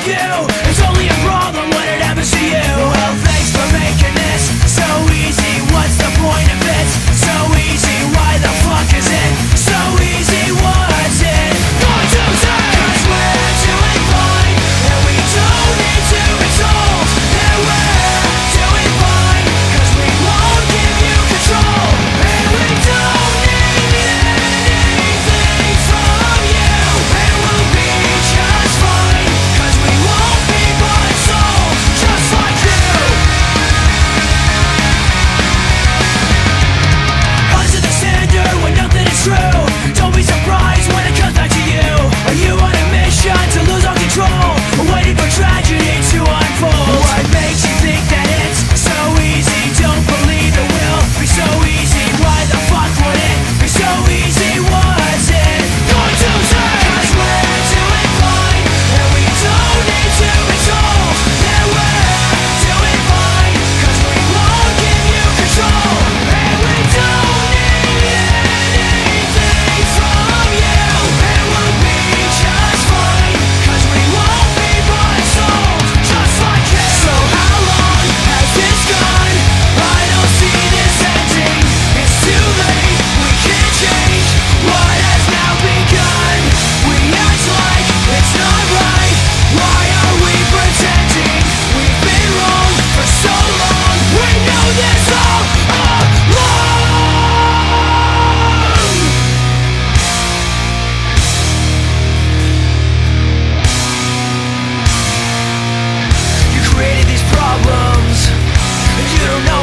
you. It's only a problem when it happens to you. Well, thanks for making this so easy. What's the point of it? So easy, why the fuck is it so easy? Was it going to say? 'Cause we're doing fine, and we don't need to be told that we're doing fine, 'cause we won't give you control, and we don't need anything from you, and we'll be just fine, 'cause we won't be bought and sold, just like you. Under the standard when nothing is true. Don't be surprised when it comes back to you. Are you on a mission to lose all control, or waiting for tragedy to unfold? What makes you think that it's so easy? Don't believe it will be so easy. Why the fuck would it be so easy? Was it going to say? 'Cause we're doing fine, and we don't need to be told that we're doing fine, 'cause we won't give you control, and we don't need anything from you, and we'll be just fine, 'cause we won't be bought and sold, just like you. So how long has this gone? I don't see this ending. It's too late, we can't change what has now begun. We act like it's not right. Why are we pretending? We've been wrong for so long. We know this all along. You created these problems, and you don't know